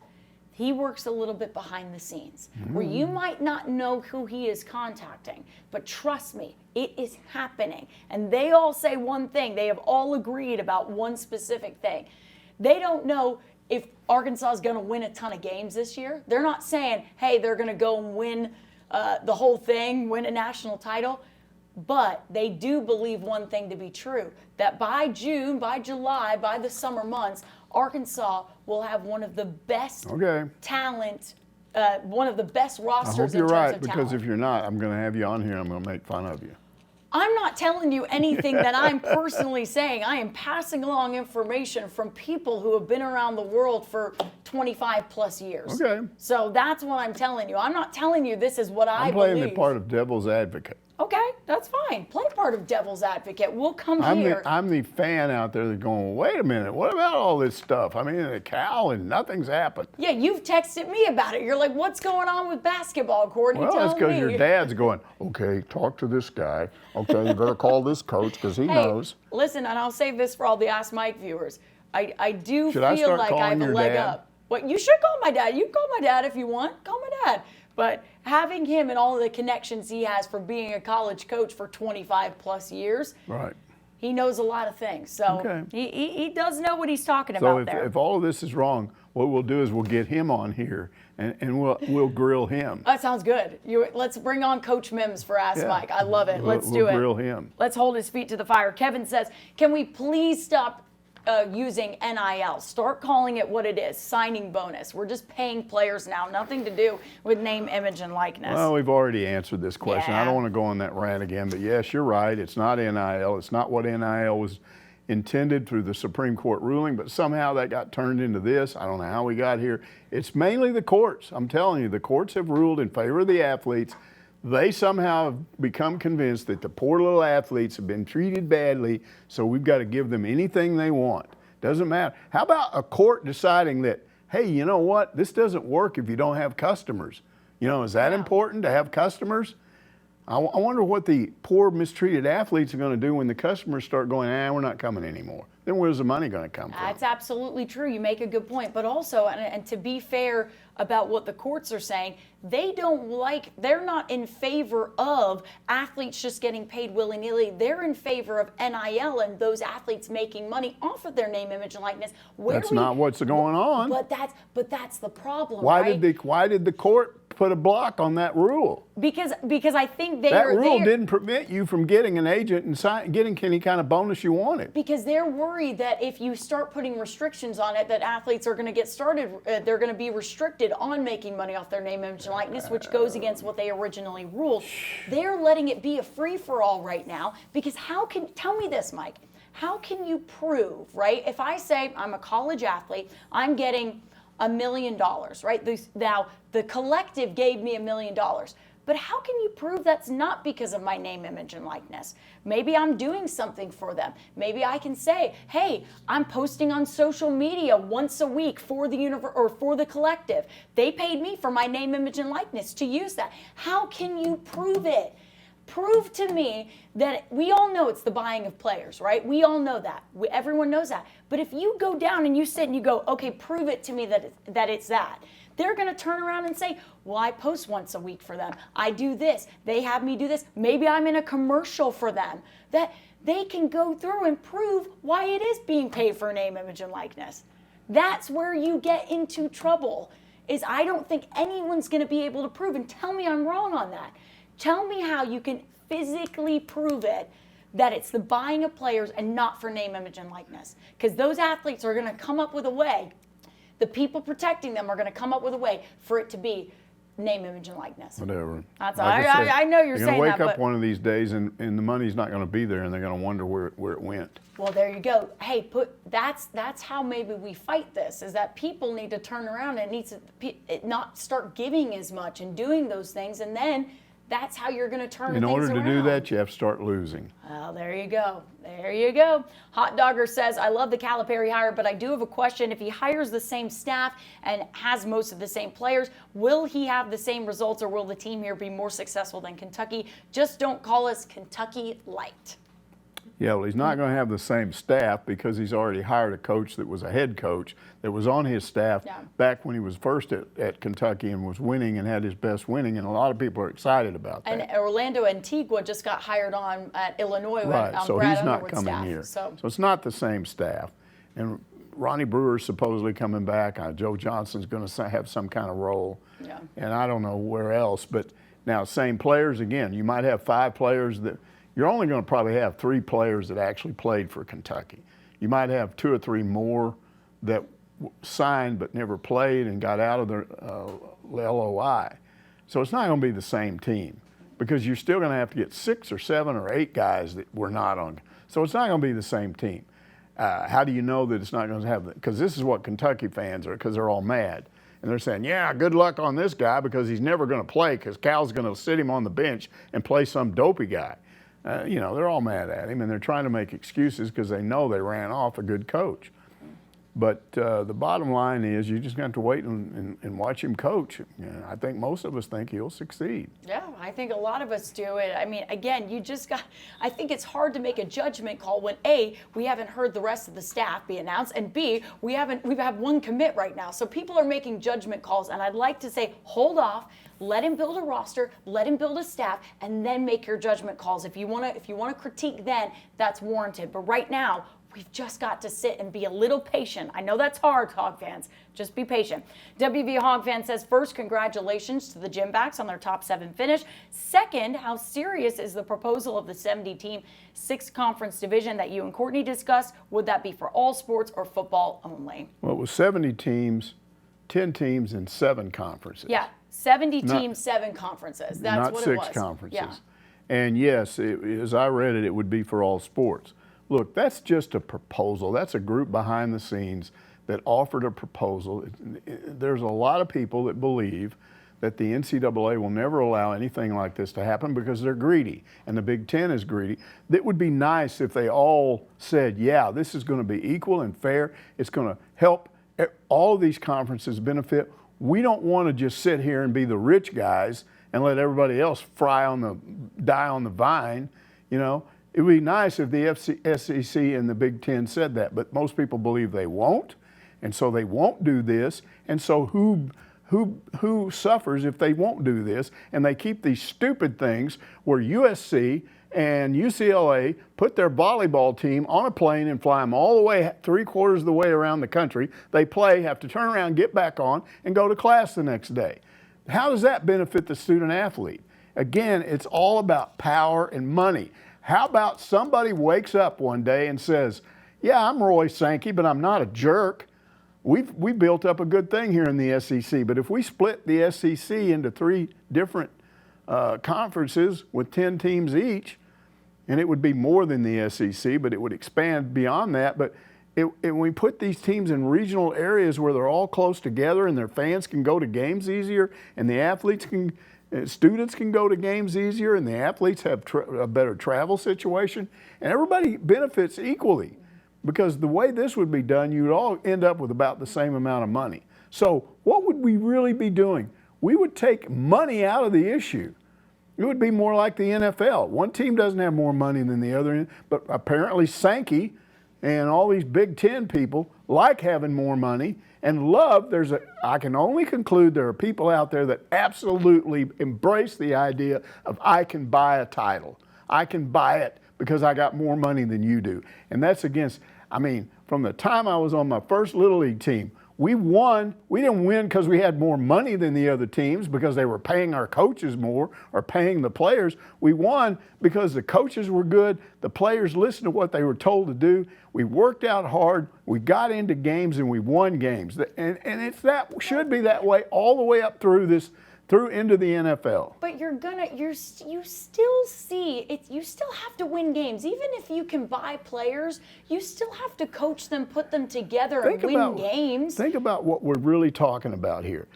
he works a little bit behind the scenes where you might not know who he is contacting, but trust me, it is happening. And they all say one thing. They have all agreed about one specific thing. They don't know if Arkansas is going to win a ton of games this year. They're not saying, hey, they're going to go and win the whole thing, win a national title. But they do believe one thing to be true, that by June, by July, by the summer months, Arkansas will have one of the best talent, one of the best rosters in terms of talent. I hope you're right, because if you're not, I'm going to have you on here and I'm going to make fun of you. I'm not telling you anything that I'm personally saying. I am passing along information from people who have been around the world for 25 plus years. Okay. So that's what I'm telling you. I'm not telling you this is what I believe. I'm playing the part of devil's advocate. Okay, that's fine. Play part of devil's advocate. We'll come here. I'm the fan out there that's going, wait a minute, what about all this stuff? I mean, the Cal and nothing's happened. Yeah, you've texted me about it. You're like, what's going on with basketball, Courtney? Well, that's because your dad's going, okay, talk to this guy. Okay, you better call this coach because he knows. Listen, and I'll save this for all the Ask Mike viewers. I do Should I feel start like I have a calling leg your dad? up. What, you should call my dad. You can call my dad if you want. Call my dad. But having him and all the connections he has for being a college coach for 25 plus years, right? He knows a lot of things. So he does know what he's talking about there. So if all of this is wrong, what we'll do is we'll get him on here and we'll grill him. That sounds good. Let's bring on Coach Mims for Ask Mike. I love it. Let's do it. We'll grill him. Let's hold his feet to the fire. Kevin says, can we please stop using NIL? Start calling it what it is, signing bonus. We're just paying players now, nothing to do with name, image, and likeness. Well, we've already answered this question. Yeah. I don't want to go on that rant again, but yes, you're right. It's not NIL. It's not what NIL was intended through the Supreme Court ruling, but somehow that got turned into this. I don't know how we got here. It's mainly the courts. I'm telling you, the courts have ruled in favor of the athletes. They somehow have become convinced that the poor little athletes have been treated badly, so we've got to give them anything they want. Doesn't matter. How about a court deciding that, hey, you know what? This doesn't work if you don't have customers. You know, is that important to have customers? I wonder what the poor mistreated athletes are going to do when the customers start going, we're not coming anymore. Then where's the money going to come from? That's absolutely true. You make a good point. But also, and to be fair about what the courts are saying, they're not in favor of athletes just getting paid willy-nilly. They're in favor of NIL and those athletes making money off of their name, image, and likeness. That's not what's going on. But that's the problem. Why right? did the court put a block on that rule. Because I think that rule didn't prevent you from getting an agent and getting any kind of bonus you wanted. Because they're worried that if you start putting restrictions on it, that athletes are going to get started. They're going to be restricted on making money off their name, image, and likeness, which goes against what they originally ruled. They're letting it be a free-for-all right now. Because tell me this, Mike, how can you prove, right? If I say I'm a college athlete, I'm getting $1 million, right? Now, the collective gave me $1 million. But how can you prove that's not because of my name, image, and likeness? Maybe I'm doing something for them. Maybe I can say, hey, I'm posting on social media once a week for the collective. They paid me for my name, image, and likeness to use that. How can you prove it? Prove to me that we all know it's the buying of players, right? We all know that. Everyone knows that. But if you go down and you sit and you go, okay, prove it to me that it's that. They're going to turn around and say, well, I post once a week for them. I do this. They have me do this. Maybe I'm in a commercial for them. That they can go through and prove why it is being paid for name, image, and likeness. That's where you get into trouble, is I don't think anyone's going to be able to prove. And tell me I'm wrong on that. Tell me how you can physically prove it that it's the buying of players and not for name, image, and likeness. Because those athletes are going to come up with a way. The people protecting them are going to come up with a way for it to be name, image, and likeness. Whatever. That's I know you're saying that. You're going to wake up one of these days and the money's not going to be there, and they're going to wonder where it went. Well, there you go. Hey, that's how maybe we fight this, is that people need to turn around and need to not start giving as much and doing those things, and then that's how you're going to turn things around. In order to do that, you have to start losing. Well, there you go. There you go. Hot Dogger says, I love the Calipari hire, but I do have a question. If he hires the same staff and has most of the same players, will he have the same results, or will the team here be more successful than Kentucky? Just don't call us Kentucky light. Yeah, well, he's not going to have the same staff because he's already hired a coach that was a head coach that was on his staff back when he was first at Kentucky and was winning and had his best winning, and a lot of people are excited about that. And Orlando Antigua just got hired on at Illinois. Right, so Brad he's not Underwood's coming staff. here. So it's not the same staff. And Ronnie Brewer's supposedly coming back. Joe Johnson's going to have some kind of role. Yeah. And I don't know where else. But now, same players again. You might have 5 players that you're only going to probably have 3 players that actually played for Kentucky. You might have 2 or 3 more that signed but never played and got out of their LOI. So it's not going to be the same team because you're still going to have to get 6 or 7 or 8 guys that were not on. So it's not going to be the same team. How do you know that it's not going to have that? Because this is what Kentucky fans are, because they're all mad. And they're saying, yeah, good luck on this guy because he's never going to play because Cal's going to sit him on the bench and play some dopey guy. They're all mad at him, and they're trying to make excuses because they know they ran off a good coach. But the bottom line is you just got to wait and watch him coach. I think most of us think he'll succeed. Yeah, I think a lot of us do. I mean, again, I think it's hard to make a judgment call when A, we haven't heard the rest of the staff be announced, and B, we have one commit right now. So people are making judgment calls, and I'd like to say, hold off. Let him build a roster, let him build a staff, and then make your judgment calls. If you want to critique then, that's warranted. But right now, we've just got to sit and be a little patient. I know that's hard, Hog fans. Just be patient. WV Hog fan says, first, congratulations to the Gymbacks on their top 7 finish. Second, how serious is the proposal of the 70-team 6-conference division that you and Courtney discussed? Would that be for all sports or football only? Well, it was 70 teams, 10 teams, and 7 conferences. Yeah. 70 teams, 7 conferences. That's what it was. Not 6 conferences. Yeah. And yes, as I read it, it would be for all sports. Look, that's just a proposal. That's a group behind the scenes that offered a proposal. There's a lot of people that believe that the NCAA will never allow anything like this to happen because they're greedy, and the Big Ten is greedy. It would be nice if they all said, yeah, this is going to be equal and fair. It's going to help all of these conferences benefit. We don't want to just sit here and be the rich guys and let everybody else die on the vine. It would be nice if the SEC and the Big Ten said that, but most people believe they won't, and so they won't do this. And so who suffers if they won't do this? And they keep these stupid things where USC and UCLA put their volleyball team on a plane and fly them all the way 3/4 of the way around the country. They play, have to turn around, get back on, and go to class the next day. How does that benefit the student athlete? Again, it's all about power and money. How about somebody wakes up one day and says, yeah, I'm Roy Sankey, but I'm not a jerk. We built up a good thing here in the SEC, but if we split the SEC into 3 different conferences with 10 teams each, and it would be more than the SEC, but it would expand beyond that. But we put these teams in regional areas where they're all close together and their fans can go to games easier, and the athletes can, students can go to games easier, and the athletes have a better travel situation, and everybody benefits equally. Because the way this would be done, you would all end up with about the same amount of money. So what would we really be doing? We would take money out of the issue. It would be more like the NFL. One team doesn't have more money than the other, but apparently Sankey and all these Big Ten people like having more money and love. I can only conclude there are people out there that absolutely embrace the idea of I can buy a title. I can buy it because I got more money than you do. And that's against, from the time I was on my first Little League team, we won. We didn't win because we had more money than the other teams because they were paying our coaches more or paying the players. We won because the coaches were good. The players listened to what they were told to do. We worked out hard. We got into games and we won games. And should be that way all the way up through into the NFL. But you still see it. You still have to win games, even if you can buy players. You still have to coach them, put them together, and win games. Think about what we're really talking about here.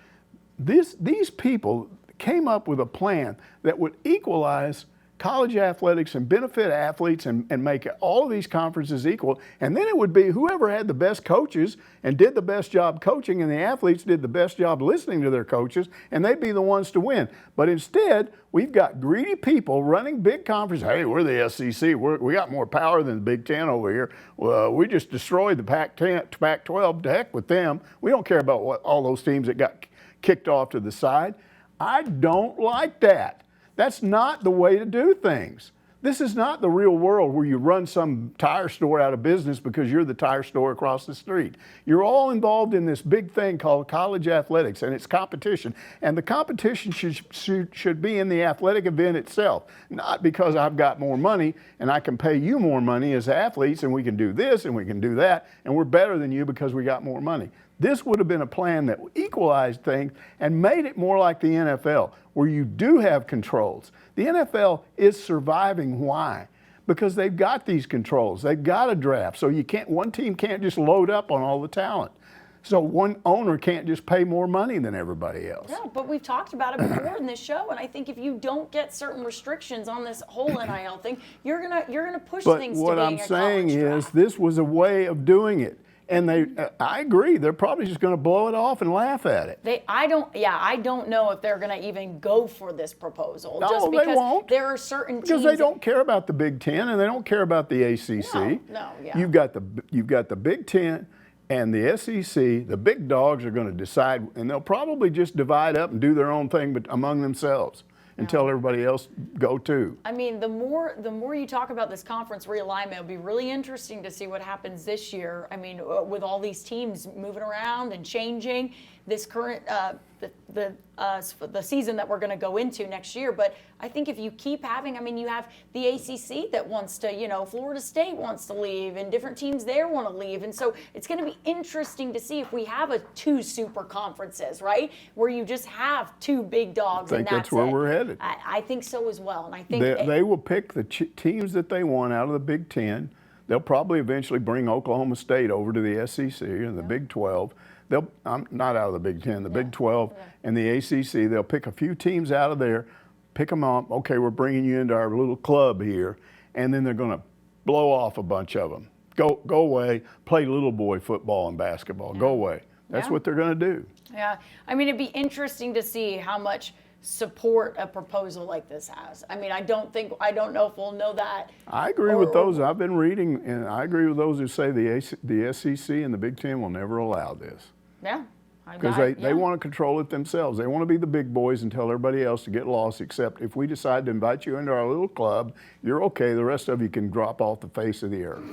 These people came up with a plan that would equalize college athletics and benefit athletes and make all of these conferences equal. And then it would be whoever had the best coaches and did the best job coaching, and the athletes did the best job listening to their coaches, and they'd be the ones to win. But instead, we've got greedy people running big conferences. Hey, we're the SEC. We got more power than the Big Ten over here. Well, we just destroyed the Pac-12. To heck with them. We don't care about all those teams that got kicked off to the side. I don't like that. That's not the way to do things. This is not the real world where you run some tire store out of business because you're the tire store across the street. You're all involved in this big thing called college athletics, and it's competition. And the competition should be in the athletic event itself, not because I've got more money and I can pay you more money as athletes and we can do this and we can do that and we're better than you because we got more money. This would have been a plan that equalized things and made it more like the NFL, where you do have controls. The NFL is surviving. Why? Because they've got these controls. They've got a draft. So one team can't just load up on all the talent. So one owner can't just pay more money than everybody else. No, but we've talked about it before in this show, and I think if you don't get certain restrictions on this whole NIL thing, you're gonna push things to being a college draft. But what I'm saying is this was a way of doing it. And I agree, they're probably just going to blow it off and laugh at it. I don't know if they're going to even go for this proposal. No, just because they won't. There are certain teams. Because they don't care about the Big Ten and they don't care about the ACC. Yeah. You've got the Big Ten and the SEC. The big dogs are going to decide, and they'll probably just divide up and do their own thing, but among themselves. And tell everybody else go too. The more you talk about this conference realignment, it'll be really interesting to see what happens this year. With all these teams moving around and changing, this current the season that we're going to go into next year. But I think if you keep having, you have the ACC that wants to, Florida State wants to leave, and different teams there want to leave, and so it's going to be interesting to see if we have two super conferences, right, where you just have two big dogs. I think that's where we're headed. I think so as well, and I think they will pick the teams that they want out of the Big Ten. They'll probably eventually bring Oklahoma State over to the SEC and the Big 12. Not out of the Big Ten, the Big 12 and the ACC. They'll pick a few teams out of there, pick them up. Okay, we're bringing you into our little club here, and then they're going to blow off a bunch of them. Go away, play little boy football and basketball. Go away. That's what they're going to do. Yeah, it'd be interesting to see how much support a proposal like this has. I don't know if we'll know that. I agree with those. I've been reading, and I agree with those who say the SEC and the Big Ten will never allow this. Yeah. Because they want to control it themselves. They want to be the big boys and tell everybody else to get lost, except if we decide to invite you into our little club, you're okay. The rest of you can drop off the face of the earth.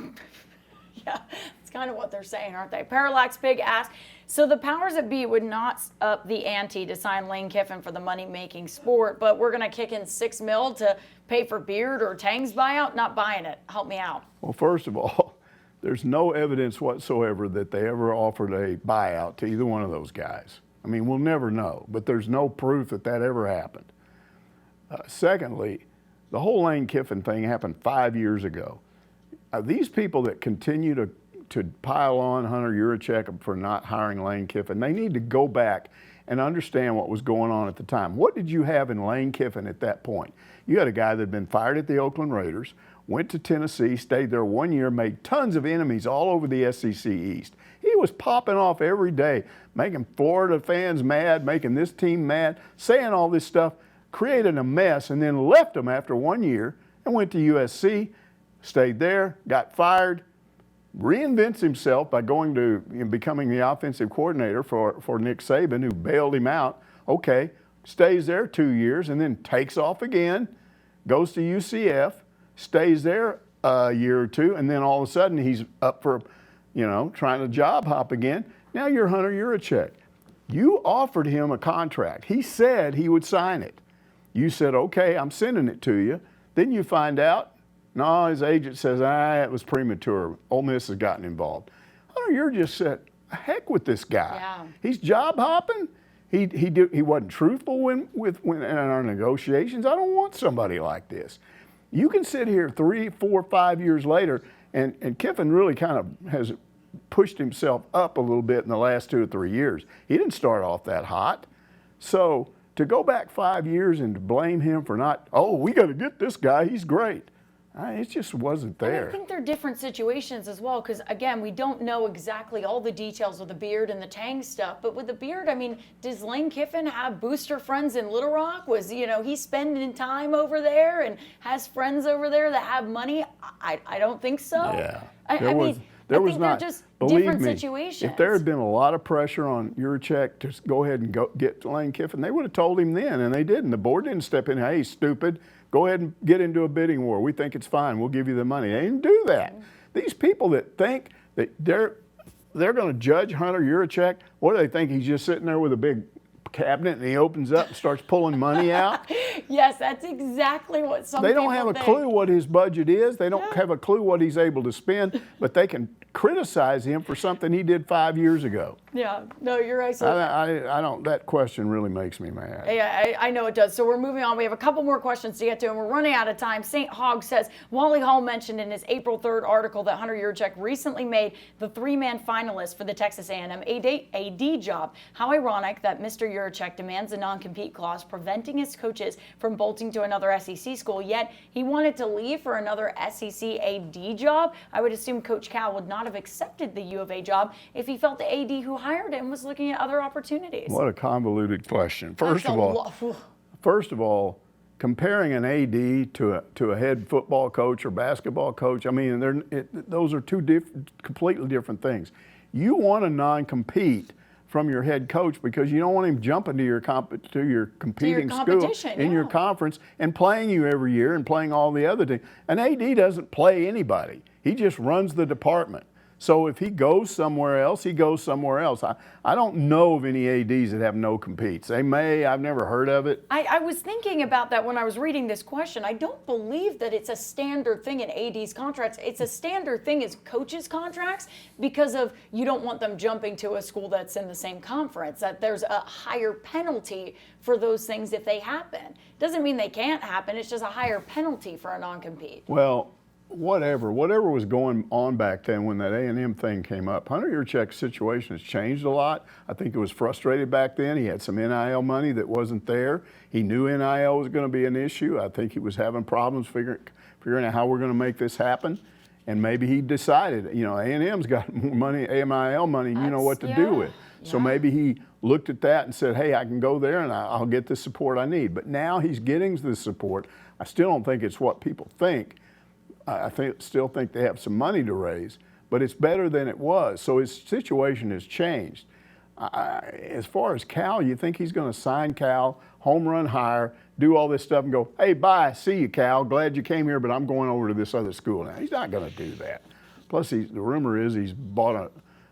Yeah, it's kind of what they're saying, aren't they? Parallax Pig asks, so the powers that be would not up the ante to sign Lane Kiffin for the money-making sport, but we're going to kick in $6 million to pay for Beard or Tang's buyout? Not buying it. Help me out. Well, first of all, there's no evidence whatsoever that they ever offered a buyout to either one of those guys. I mean, we'll never know, but there's no proof that that ever happened. Secondly, the whole Lane Kiffin thing happened 5 years ago. These people that continue to pile on Hunter Yurachek for not hiring Lane Kiffin, they need to go back and understand what was going on at the time. What did you have in Lane Kiffin at that point? You had a guy that had been fired at the Oakland Raiders, went to Tennessee, stayed there 1 year, made tons of enemies all over the SEC East. He was popping off every day, making Florida fans mad, making this team mad, saying all this stuff, created a mess, and then left them after 1 year and went to USC, stayed there, got fired, reinvents himself by going to becoming the offensive coordinator for Nick Saban, who bailed him out. Okay, stays there 2 years and then takes off again, goes to UCF, stays there a year or two, and then all of a sudden he's up for, trying to job hop again. Now you're Hunter Yurachek. You offered him a contract. He said he would sign it. You said, okay, I'm sending it to you. Then you find out, no, his agent says, it was premature. Ole Miss has gotten involved. Hunter, you're just said, heck with this guy. Yeah. He's job hopping. He wasn't truthful in our negotiations. I don't want somebody like this. You can sit here 3, 4, 5 years later, and Kiffin really kind of has pushed himself up a little bit in the last 2 or 3 years. He didn't start off that hot. So to go back 5 years and to blame him for not, we got to get this guy, he's great. It just wasn't there. And I think they're different situations as well, because again, we don't know exactly all the details of the Beard and the Tang stuff. But with the Beard, I mean, does Lane Kiffin have booster friends in Little Rock? Was he spending time over there and has friends over there that have money? I don't think so. Yeah, I think they're just different situations. If there had been a lot of pressure on Yurachek to go ahead and get Lane Kiffin, they would have told him then, and they didn't. The board didn't step in. Hey, stupid. Go ahead and get into a bidding war. We think it's fine. We'll give you the money. They didn't do that. These people that think that they're going to judge Hunter Yurachek, what do they think? He's just sitting there with a big cabinet and he opens up and starts pulling money out? Yes, that's exactly what some people think. They don't have a clue what his budget is. They don't have a clue what he's able to spend, but they can criticize him for something he did 5 years ago. Yeah, no, you're right. So I don't, that question really makes me mad. Yeah, I know it does. So we're moving on. We have a couple more questions to get to, and we're running out of time. St. Hogg says, Wally Hall mentioned in his April 3rd article that Hunter Yurachek recently made the 3-man finalist for the Texas A&M AD job. How ironic that Mr. Yurachek demands a non-compete clause preventing his coaches from bolting to another SEC school, yet he wanted to leave for another SEC AD job. I would assume Coach Cal would not have accepted the U of A job if he felt the AD who hired him was looking at other opportunities. What a convoluted question. First of all, comparing an AD to a head football coach or basketball coach, I mean, those are two completely different things. You want to non-compete from your head coach because you don't want him jumping to your competing school in your conference and playing you every year and playing all the other teams. An AD doesn't play anybody. He just runs the department. So if he goes somewhere else, he goes somewhere else. I don't know of any ADs that have no competes. They may. I've never heard of it. I was thinking about that when I was reading this question. I don't believe that it's a standard thing in AD's contracts. It's a standard thing as coaches' contracts because of you don't want them jumping to a school that's in the same conference, that there's a higher penalty for those things if they happen. Doesn't mean they can't happen. It's just a higher penalty for a non-compete. Well, whatever was going on back then when that A&M thing came up, Hunter Yurachek's situation has changed a lot. I think he was frustrated back then. He had some NIL money that wasn't there. He knew NIL was going to be an issue. I think he was having problems figuring out how we're going to make this happen. And maybe he decided, A&M's got more money, NIL money, you know what to do with. So maybe he looked at that and said, hey, I can go there and I'll get the support I need. But now he's getting the support. I still don't think it's what people think. I still think they have some money to raise, but it's better than it was. So his situation has changed. As far as Cal, you think he's going to sign Cal, home run hire, do all this stuff and go, hey, bye, see you, Cal. Glad you came here, but I'm going over to this other school now. He's not going to do that. Plus, the rumor is he's bought a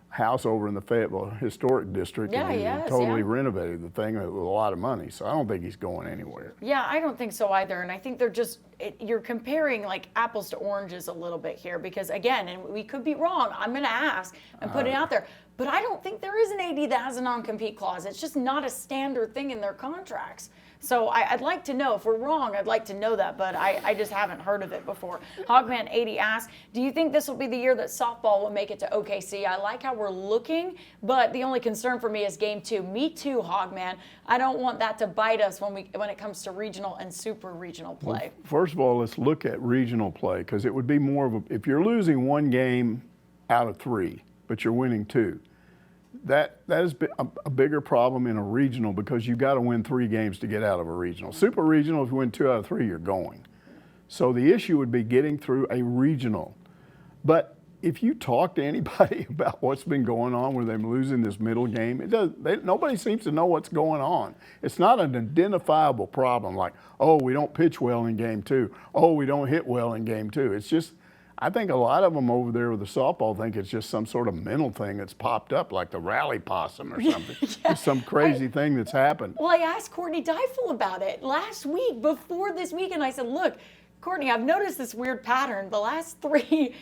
house over in the Fayetteville Historic District, Yeah, and he has, totally yeah. renovated the thing with a lot of money. So I don't think he's going anywhere. Yeah, I don't think so either. And I think they're just, you're comparing like apples to oranges a little bit here because, again, and we could be wrong. I'm going to ask and put it out there. But I don't think there is an AD that has a non-compete clause. It's just not a standard thing in their contracts. So I'd like to know. If we're wrong, I'd like to know that, but I just haven't heard of it before. Hogman80 asks, do you think this will be the year that softball will make it to OKC? I like how we're looking, but the only concern for me is Game 2. Me too, Hogman. I don't want that to bite us when it comes to regional and super regional play. Well, first of all, let's look at regional play, because it would be more of a, if you're losing 1 game out of 3, but you're winning 2, that is a bigger problem in a regional, because you've got to win 3 games to get out of a regional. Super regional, if you win 2 out of 3, you're going. So the issue would be getting through a regional. But if you talk to anybody about what's been going on with them losing this middle game, nobody seems to know what's going on. It's not an identifiable problem like, oh, we don't pitch well in Game 2. Oh, we don't hit well in Game 2. It's just, I think a lot of them over there with the softball think it's just some sort of mental thing that's popped up, like the rally possum or something. It's some crazy thing that's happened. Well, I asked Courtney Deifel about it last week before this weekend. I said, look, Courtney, I've noticed this weird pattern. The last 3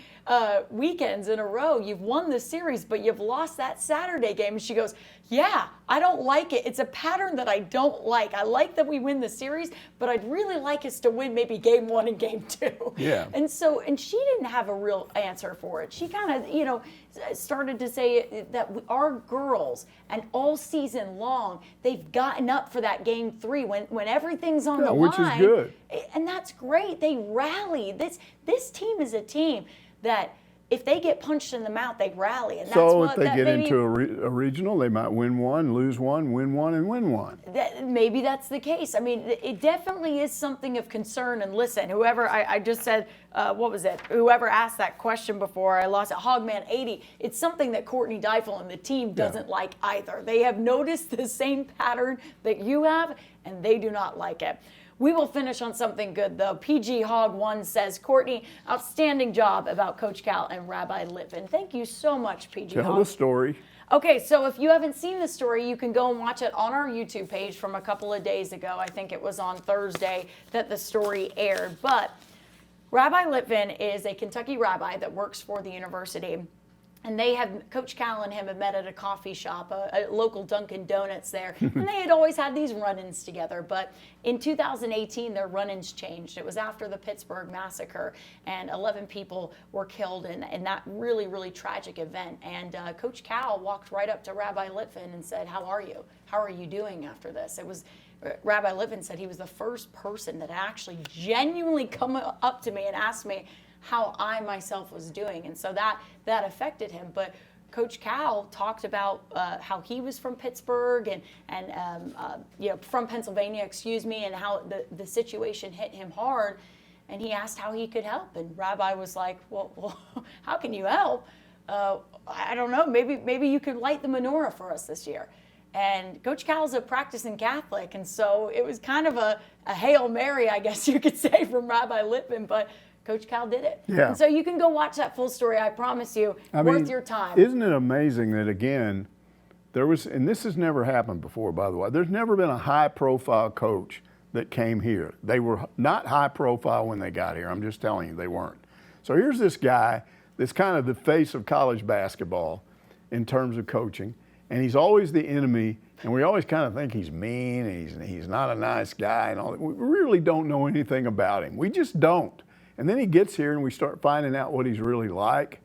weekends in a row, you've won the series, but you've lost that Saturday game. And she goes, yeah, I don't like it. It's a pattern that I don't like. I like that we win the series, but I'd really like us to win maybe Game 1 and Game 2. Yeah. And she didn't have a real answer for it. She kind of, started to say that our girls, and all season long, they've gotten up for that Game 3 when everything's on the line. Which is good. And that's great. They rally. This team is a team that if they get punched in the mouth, they rally. And that's so if they get into a regional, they might win 1, lose 1, win 1, and win 1. Maybe that's the case. I mean, it definitely is something of concern. And listen, whoever, I just said, what was it? Whoever asked that question before, I lost it, Hogman80, it's something that Courtney Deifel and the team doesn't like either. They have noticed the same pattern that you have, and they do not like it. We will finish on something good, though. PG Hog 1 says, Courtney, outstanding job about Coach Cal and Rabbi Litvin. Thank you so much, PG Hog. Tell the story. Okay, so if you haven't seen the story, you can go and watch it on our YouTube page from a couple of days ago. I think it was on Thursday that the story aired. But Rabbi Litvin is a Kentucky rabbi that works for the university. And Coach Cal and him have met at a coffee shop, a local Dunkin' Donuts there. And they had always had these run-ins together. But in 2018, their run-ins changed. It was after the Pittsburgh massacre, and 11 people were killed in that really, really tragic event. And Coach Cal walked right up to Rabbi Litvin and said, how are you? How are you doing after this? Rabbi Litvin said he was the first person that actually genuinely come up to me and asked me how I myself was doing. And so that affected him. But Coach Cal talked about how he was from Pittsburgh and from Pennsylvania, and how the situation hit him hard. And he asked how he could help. And Rabbi was like, well how can you help? I don't know, maybe you could light the menorah for us this year. And Coach Cal's a practicing Catholic, and so it was kind of a Hail Mary, I guess you could say, from Rabbi Litvin, but Coach Cal did it. Yeah. And so you can go watch that full story, I promise you, worth your time. Isn't it amazing that, again, and this has never happened before, by the way, there's never been a high-profile coach that came here. They were not high-profile when they got here. I'm just telling you, they weren't. So here's this guy that's kind of the face of college basketball in terms of coaching, and he's always the enemy, and we always kind of think he's mean, and he's not a nice guy, and all that. We really don't know anything about him. We just don't. And then he gets here, and we start finding out what he's really like,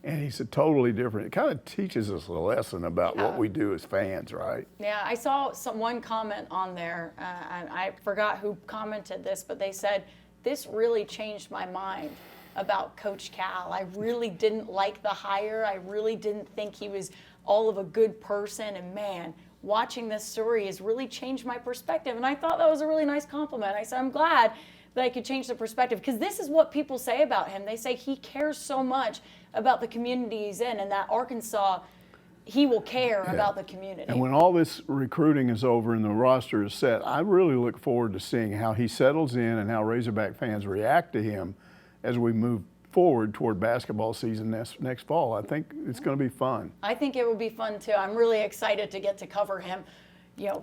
and he's a totally different. It kind of teaches us a lesson about what we do as fans, right? Yeah, I saw one comment on there, and I forgot who commented this, but they said, this really changed my mind about Coach Cal. I really didn't like the hire. I really didn't think he was all of a good person, and man, watching this story has really changed my perspective. And I thought that was a really nice compliment. I said, I'm glad that I could change the perspective, because this is what people say about him. They say he cares so much about the community he's in, and that Arkansas, he will care about the community. And when all this recruiting is over and the roster is set, I really look forward to seeing how he settles in and how Razorback fans react to him as we move forward toward basketball season next fall. I think it's going to be fun. I think it will be fun too. I'm really excited to get to cover him,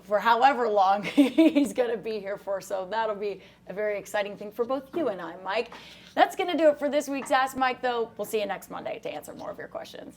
for however long he's going to be here for. So that'll be a very exciting thing for both you and I, Mike. That's going to do it for this week's Ask Mike, though. We'll see you next Monday to answer more of your questions.